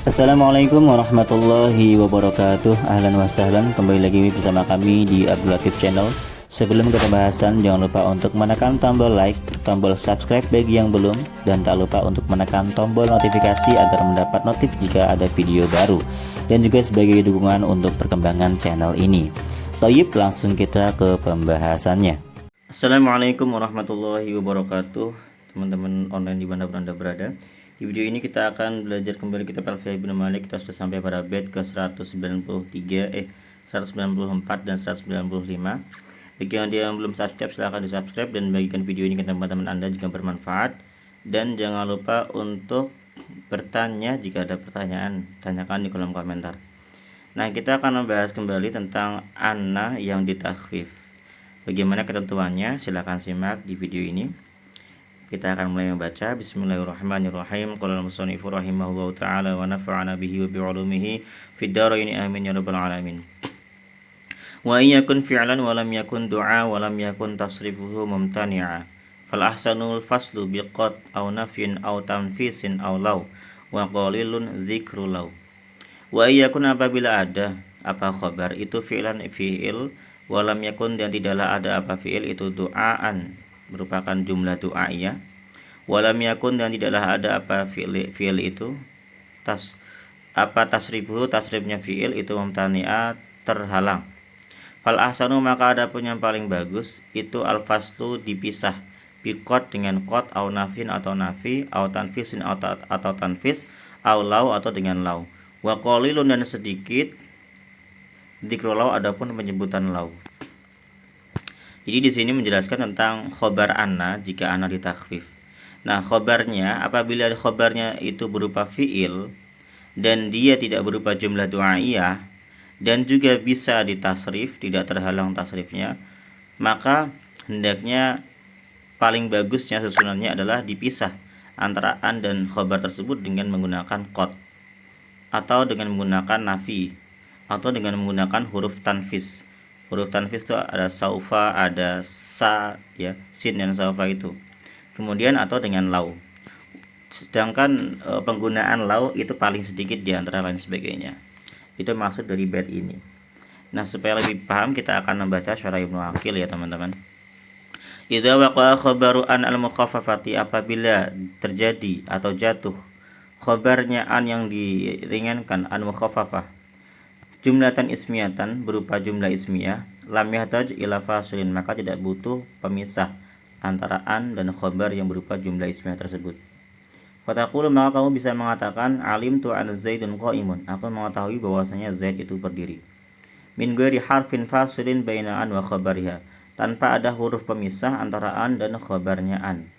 Assalamualaikum warahmatullahi wabarakatuh. Ahlan wa sahlan, kembali lagi bersama kami di Abdul Latif Channel. Sebelum ke pembahasan, jangan lupa untuk menekan tombol like, tombol subscribe bagi yang belum, dan tak lupa untuk menekan tombol notifikasi agar mendapat notif jika ada video baru, dan juga sebagai dukungan untuk perkembangan channel ini. Toyib, langsung kita ke pembahasannya. Assalamualaikum warahmatullahi wabarakatuh, teman-teman online di mana Anda berada. Di video ini kita akan belajar kembali kitab Alfiah Ibnu Malik. Kita sudah sampai pada bait ke 194 dan 195. Bagi yang belum subscribe, silahkan di subscribe dan bagikan video ini ke teman-teman Anda jika bermanfaat. Dan jangan lupa untuk bertanya jika ada pertanyaan, tanyakan di kolom komentar. Nah, kita akan membahas kembali tentang anna yang ditakhfif. Bagaimana ketentuannya? Silahkan simak di video ini. Kita akan mulai membaca. Bismillahirrahmanirrahim. Qala al-musannifu rahimahullahu ta'ala wa nafa'ana bihi wa bi'ulumihi fid dharain amin ya rabbal alamin. Wa iyakun fi'lan wa lam yakun du'a wa lam yakun tasrifuhu mumtani'a. Fal ahsanul faslu biqad aw nafyin aw tanfisin aw law wa qalilun dzikru law. Wa iyakun apabila ada apa khabar itu fi'lan fi'il, wa lam yakun dan tidaklah ada apa fi'il itu du'aan merupakan jumlah doa ya. Walam yakun dan tidaklah ada apa fi'il itu tasrifuhu tasrifnya fi'il itu mumtani'a terhalang. Fal ahsanu maka ada pun yang paling bagus itu al faslu dipisah biqad dengan qad au nafin atau nafi au tanfisin atau tanfis au lau atau dengan lau. Wa qalilun dan sedikit dzikru lau adapun penyebutan lau. Jadi di sini menjelaskan tentang khobar anna jika anna ditakhfif. Nah, khobarnya apabila khobarnya itu berupa fiil dan dia tidak berupa jumlah du'aiyah dan juga bisa ditasrif, tidak terhalang tasrifnya, maka hendaknya paling bagusnya susunannya adalah dipisah antara an dan khobar tersebut dengan menggunakan qad atau dengan menggunakan nafi atau dengan menggunakan huruf tanfis. Huruf tanfis itu ada saufa, ada sa, ya, sin dan saufa itu. Kemudian atau dengan lau. Sedangkan penggunaan lau itu paling sedikit di antara lain sebagainya. Itu maksud dari bait ini. Nah, supaya lebih paham kita akan membaca syarah Ibnu Aqil ya, teman-teman. Idza waqa'a khabaru an al-mukhaffafati apabila terjadi atau jatuh khabarnya an yang diringankan an mukhaffafah jumlatan ismiyatan berupa jumlah ismiyah lam yahtaj ila fasilin maka tidak butuh pemisah antara an dan khabar yang berupa jumlah ismiyah tersebut. Fataqulu maka kamu bisa mengatakan alim tu an zaidun qaimun, aku mengetahui bahwasanya zaid itu berdiri. Min ghairi harfin fasilin baina an wa khabariha, tanpa ada huruf pemisah antara an dan khabarnya an.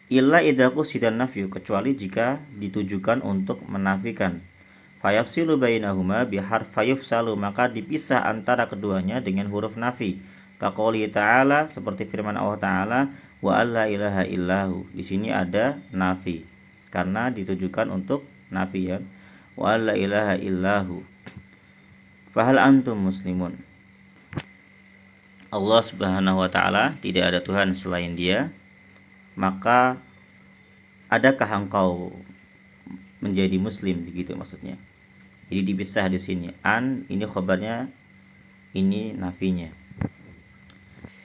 Illa idza qusida nafyu, kecuali jika ditujukan untuk menafikan. Fayafsilu bainahuma biharf fayufsalu maka dipisah antara keduanya dengan huruf nafi. Kaqouli ta'ala seperti firman Allah Ta'ala wa alla ilaha illahu. Di sini ada nafi karena ditujukan untuk nafi ya. Wa alla ilaha illahu. Fahal antum muslimun. Allah Subhanahu wa taala tidak ada Tuhan selain Dia. Maka adakah engkau menjadi muslim, begitu maksudnya. Jadi dipisah di sini an ini khabarnya, ini nafinya.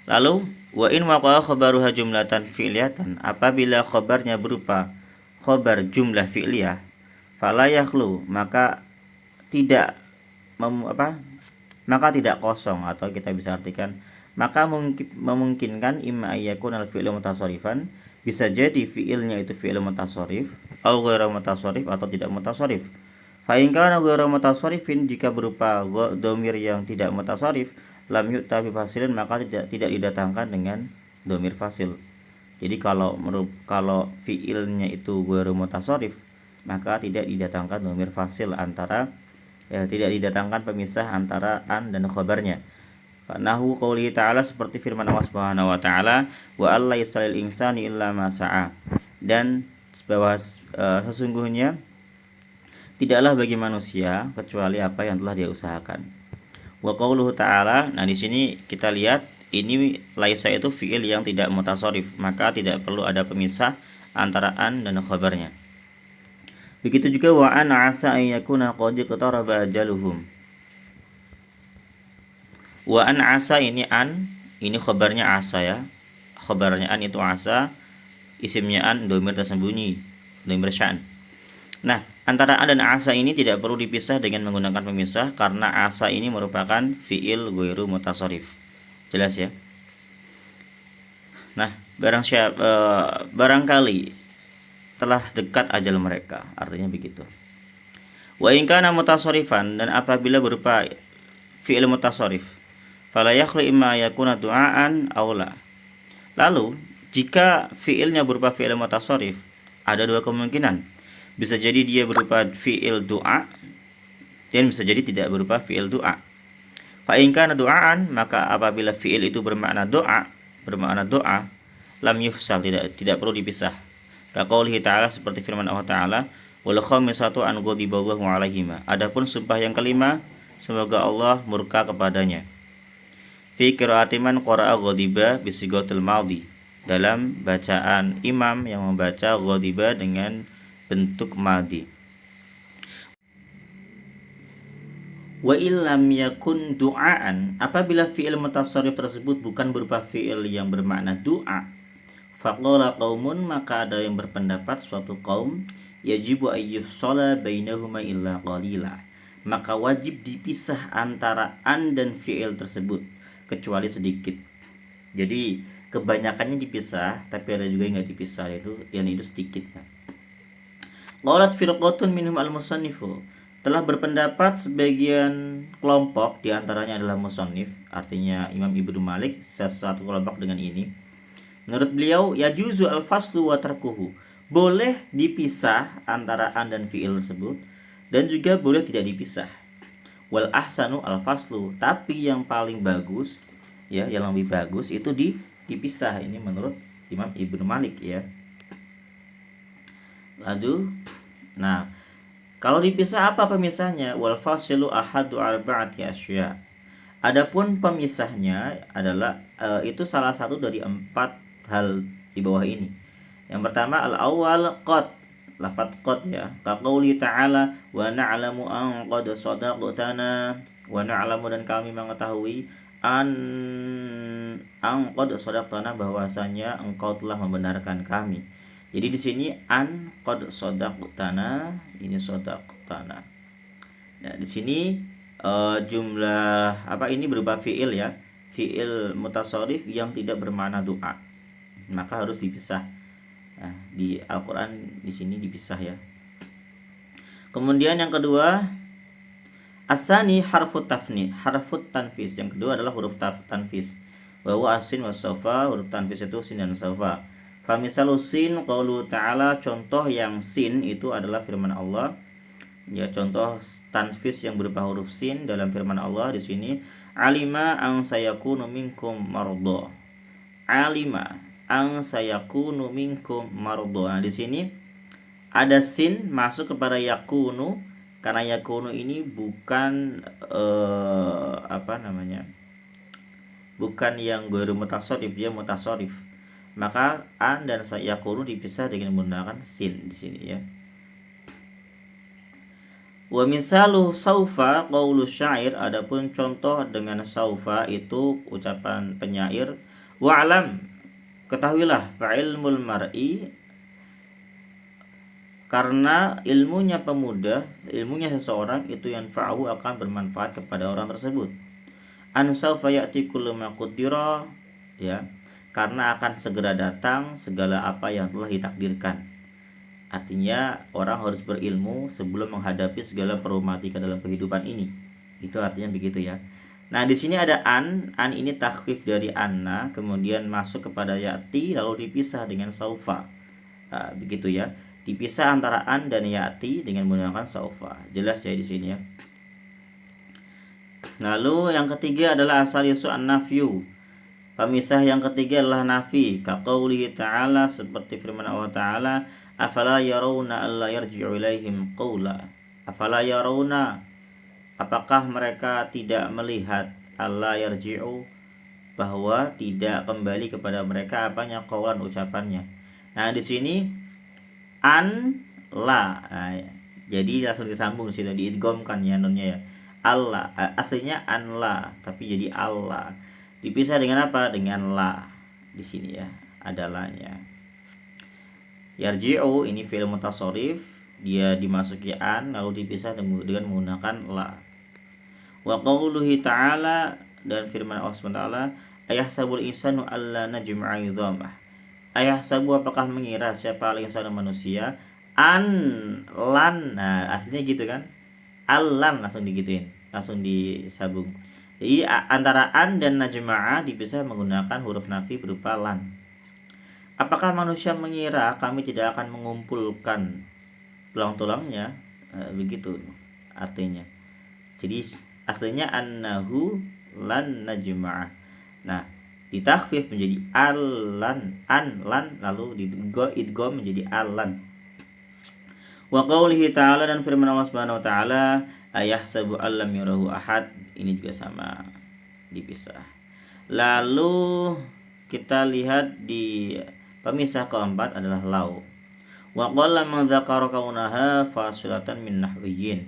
Lalu wa in waqa'a khabaruha jumlatan fi'liyatan apabila khabarnya berupa khabar jumlah fi'liyah fala yakhlu maka tidak tidak kosong, atau kita bisa artikan maka memungkinkan imma ayyakun al-fi'lu mutasarrifan, bisa jadi fi'ilnya itu fi'il mutasarrif atau ghairu mutasarrif atau tidak mutasarrif. Fa in kana ghairu mutasarrifin jika berupa dhamir yang tidak mutasarrif lam yu'ta bi fasilin maka tidak didatangkan dengan dhamir fasil. Jadi kalau fi'ilnya itu ghairu mutasarrif maka tidak didatangkan dhamir fasil antara tidak didatangkan pemisah antara an dan khabarnya. Nahu qouli ta'ala seperti firman Allah Subhanahu wa taala wa alla yasalil insani illa ma sa'a, dan bahwa sesungguhnya tidaklah bagi manusia kecuali apa yang telah dia usahakan. Wa qauluhu ta'ala, nah di sini kita lihat ini laisa itu fi'il yang tidak mutasarrif, maka tidak perlu ada pemisah antara an dan khabarnya. Begitu juga wa an asa an yakuna qad iqtaraba ajaluhum. Wa an asa ini khabarnya asa ya. Khabarnya an itu asa, isimnya an dhamir tersembunyi, dhamir sya'n. Nah, antara an dan asa ini tidak perlu dipisah dengan menggunakan pemisah karena asa ini merupakan fi'il ghairu mutasharrif. Jelas ya? Nah, barangkali telah dekat ajal mereka, artinya begitu. Wa in kana mutasharrifan, dan apabila berupa fi'il mutasharrif, fala yakhlu imma yakuna du'aan aw la. Lalu, jika fi'ilnya berupa fi'il mutasharrif, ada dua kemungkinan. Bisa jadi dia berupa fi'il du'a dan bisa jadi tidak berupa fi'il du'a. Fa in kana du'aan, maka apabila fi'il itu bermakna doa, lam yufsal, tidak perlu dipisah. Kaqaulihi ta'ala, seperti firman Allah Ta'ala, wal khamisatu an ghadiballahu 'alaihima. Adapun sumpah yang kelima, semoga Allah murka kepadanya. Fi qiraati man qara'a ghadiba bisighatil madhi. Dalam bacaan imam yang membaca ghadiba dengan bentuk madhi. Wa illam yakun du'aan, apabila fi'il mutasharrif tersebut bukan berupa fi'il yang bermakna doa, faqala qaumun, maka ada yang berpendapat suatu kaum, yajibu ayyufsala bainahuma illa qalila, maka wajib dipisah antara an dan fi'il tersebut kecuali sedikit. Jadi kebanyakannya dipisah, tapi ada juga yang nggak dipisah, yaitu yang itu sedikit ya. Qalat firqatun minhum al-musannifu, telah berpendapat sebagian kelompok, diantaranya adalah musannif, artinya Imam Ibnu Malik, satu kelompok dengan ini. Menurut beliau, yajuzu al-faslu wa tarkuhu, boleh dipisah antara an dan fi'il tersebut, dan juga boleh tidak dipisah. Wal ahsanu al-faslu, tapi yang paling bagus ya, yang lebih bagus itu dipisah. Ini menurut Imam Ibnu Malik ya. Lalu, nah, kalau dipisah apa pemisahnya? Wal fasilu ahadu arba'ati asya. Adapun pemisahnya adalah itu salah satu dari 4 hal di bawah ini. Yang pertama al-awwal qad, lafaz qad ya. Kaqouli ta'ala wa na'lamu an qad sadaqtana, wa na'lamu, dan kami mengetahui an qad sadaqtana, bahwasanya engkau telah membenarkan kami. Jadi di sini an qad sadaqtana, ini sadaqtana. Nah, di sini jumlah ini berupa fiil ya, fiil mutasharrif yang tidak bermakna doa, maka harus dipisah. Nah, di Al-Qur'an di sini dipisah ya. Kemudian yang kedua, asani harfut tanfis. Yang kedua adalah huruf tanfis. Wa huwa asin wa safa, huruf tanfis itu sin dan safa. Famisalu sin qaulu ta'ala, contoh yang sin itu adalah firman Allah. Ya, contoh tanfis yang berupa huruf sin dalam firman Allah di sini, alima an sayakunu minkum marudha. Alima an sayakunu minkum marudha. Nah, di sini ada sin masuk kepada yakunu, karena yakunu ini bukan bukan yang ghairu mutasharrif, dia mutasharrif. Maka an dan sayakunu dipisah dengan menggunakan sin di sini ya. Wa misalu saufa qaulu syair, adapun contoh dengan saufa itu ucapan penyair. Wa alam, ketahuilah, fa'ilmul mar'i, karena ilmunya pemuda, ilmunya seseorang itu yang fa'u akan bermanfaat kepada orang tersebut. An saufa ya'ti kullu ma qaddara, ya, karena akan segera datang segala apa yang telah ditakdirkan. Artinya orang harus berilmu sebelum menghadapi segala problematika dalam kehidupan ini. Itu artinya begitu ya. Nah, di sini ada an ini takhfif dari anna, kemudian masuk kepada ya'ti, lalu dipisah dengan saufa. Nah, begitu ya. Dipisah antara an dan ya'ti dengan menggunakan saufa. Jelas ya di sini ya. Lalu yang ketiga adalah asalisu an-nafyu. Pemisah yang ketiga adalah nafi. Kaqaulihi ta'ala, seperti firman Allah Ta'ala, afala yarawna alla yarji'u ilaihim qawla. Afala yarawna, apakah mereka tidak melihat, alla yarji'u, bahwa tidak kembali kepada mereka apanya, qawlan, ucapannya. Nah, di sini an la. Nah, jadi langsung disambung, sudah diidghamkan ya nunnya ya. Allah, aslinya an la tapi jadi Allah. Dipisah dengan apa? Dengan la. Di sini ya, ada la-nya. Yarji'u ini fi'il mutasharrif, dia dimasuki an lalu dipisah dengan menggunakan la. Wa qauluhi ta'ala, dan firman Allah SWT, ayahsabul insanu alla najma'a idhamah. Ayahsabu, apakah mengira siapa al-insanu manusia, an lan. Nah, aslinya gitu kan? Al-lan langsung digituin, langsung disambung. Jadi antara an dan najma'a dipisah menggunakan huruf nafi berupa lan. Apakah manusia mengira kami tidak akan mengumpulkan tulang-tulangnya? Begitu artinya. Jadi aslinya annahu lan najma'a. Nah, ditakhfif menjadi al-lan, an lan, lalu idgham menjadi al-lan. Wa qaulihi ta'ala, dan firman Allah Subhanahu wa taala, ayahsabu allam yarahu ahad, ini juga sama dipisah. Lalu kita lihat di pemisah keempat adalah lau. Wa qalla man dzakara kaunaha fasilatan min nahwiyyin.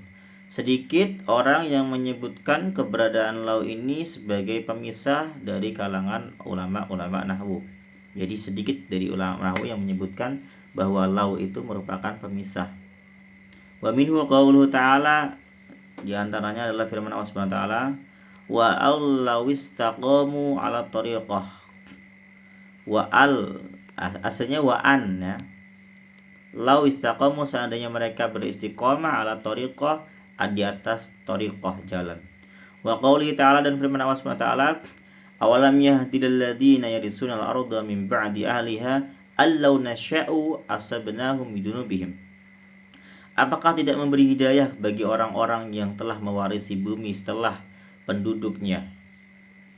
Sedikit orang yang menyebutkan keberadaan lau ini sebagai pemisah dari kalangan ulama-ulama nahwu. Jadi sedikit dari ulama nahwu yang menyebutkan bahwa lau itu merupakan pemisah. Wa minhu qauluhu ta'ala, di antaranya adalah firman Allah Subhanahu wa taala, wa allawistaqamu ala tariqah. Wa al, aslinya wa an ya. Lau istaqamu, seandainya mereka beristiqomah, ala tariqah, di atas tariqah, jalan. Wa qaulihi ta'ala, dan firman Allah Subhanahu wa taala, awalam yahdil ladzina yarisuna al-ardha min ba'di ahliha allau nasya'u asabnahum bidunubihim. Apakah tidak memberi hidayah bagi orang-orang yang telah mewarisi bumi setelah penduduknya?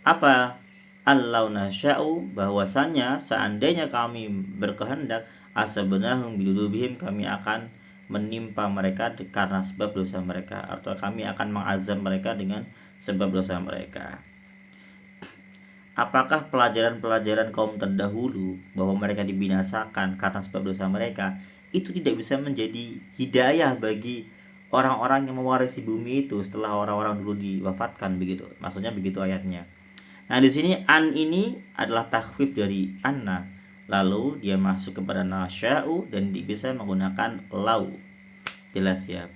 Apa? Allau nasya'u, bahwasanya seandainya kami berkehendak, asabnahum bidunubihim, kami akan menimpa mereka karena sebab dosa mereka, atau kami akan mengazab mereka dengan sebab dosa mereka. Apakah pelajaran-pelajaran kaum terdahulu bahwa mereka dibinasakan karena sebab dosa mereka itu tidak bisa menjadi hidayah bagi orang-orang yang mewarisi bumi itu setelah orang-orang dulu diwafatkan, begitu? Maksudnya begitu ayatnya. Nah, di sini an ini adalah takhfif dari anna, lalu dia masuk kepada nasya'u dan bisa menggunakan lau. Jelas ya.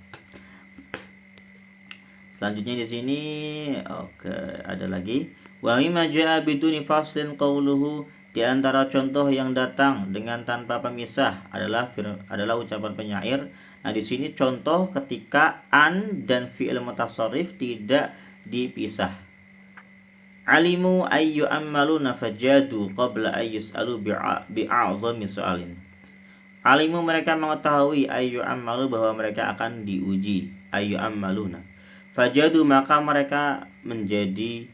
Selanjutnya di sini ada lagi wa mimma ja'a biduni faslin qauluhu, di antara contoh yang datang dengan tanpa pemisah adalah ucapan penyair. Nah, di sini contoh ketika an dan fi'il mutasharrif tidak dipisah. Alimu ayyu ammaluna fajadu qabla ayyus'alu bi'a'dhami su'alin. Alimu, mereka mengetahui, ayyu ammalu, bahwa mereka akan diuji, ayyu ammaluna. Fajadu, maka mereka menjadi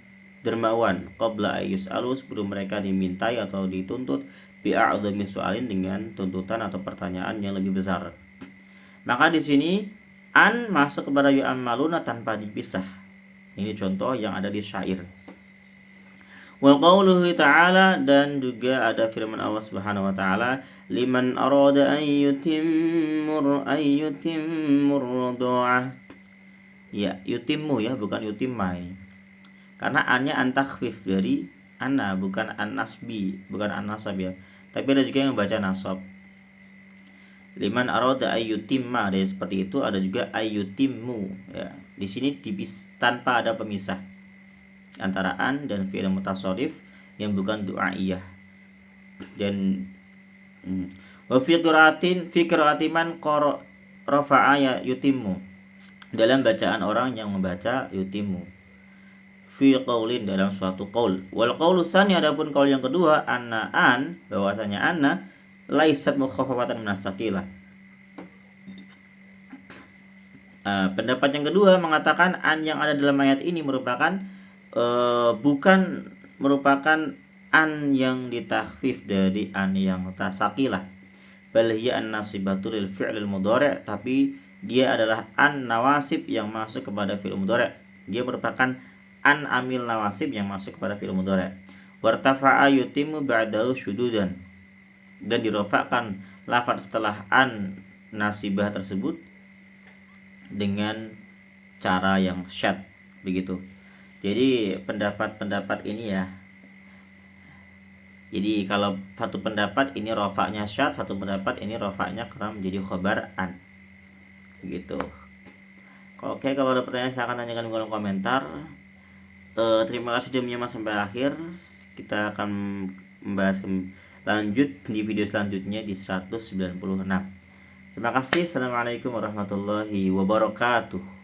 dermawan, qabla ayyus'alu, sebelum mereka dimintai atau dituntut, bi'a'dhami su'alin, dengan tuntutan atau pertanyaan yang lebih besar. Maka di sini an masuk kepada yu'ammaluna tanpa dipisah. Ini contoh yang ada di syair. Wa qauluhu ta'ala, dan juga ada firman Allah Subhanahu wa taala, liman arada an yutimmur radha'ah. Ya, yutimmu ya, bukan yutimma ini. Karena annya an takhfif dari anna, bukan an nasbi, bukan an nasab ya. Tapi ada juga yang membaca nasab. Liman arada ayyutimma, ada seperti itu, ada juga ayyutimmu ya. Di sini tanpa ada pemisah antara an dan fi'il mutasharrif yang bukan du'aiyah. Dan wa fi qira'atin man rafa'a ya yutimmu, dalam bacaan orang yang membaca yutimmu, fi qaulin, dalam suatu qaul. Wal qaulu tsani, adapun qaul yang kedua, anna an, bahwasanya anna laisat mukhaffafatan min as-saqilah. Pendapat yang kedua mengatakan an yang ada dalam ayat ini merupakan bukan merupakan an yang ditakhfif dari an yang tasaqilah, bal hiya an-nasibatu lil fi'lil mudhari', tapi dia adalah an nawasib yang masuk kepada fi'il mudhari'. Dia merupakan an amil nawasib yang masuk kepada fi'il mudhari'. Wartafa'a yutimmu ba'dahu syududan, dan dirofakkan lafaz setelah an nasibah tersebut dengan cara yang syad begitu. Jadi pendapat-pendapat ini ya. Jadi kalau satu pendapat ini rofaknya syad, satu pendapat ini rofaknya karena menjadi khobar an. Begitu. Oke, kalau ada pertanyaan silahkan tanyakan di kolom komentar. Terima kasih sudah menyimak sampai akhir. Kita akan membahas lanjut di video selanjutnya di 196. Terima kasih. Assalamualaikum warahmatullahi wabarakatuh.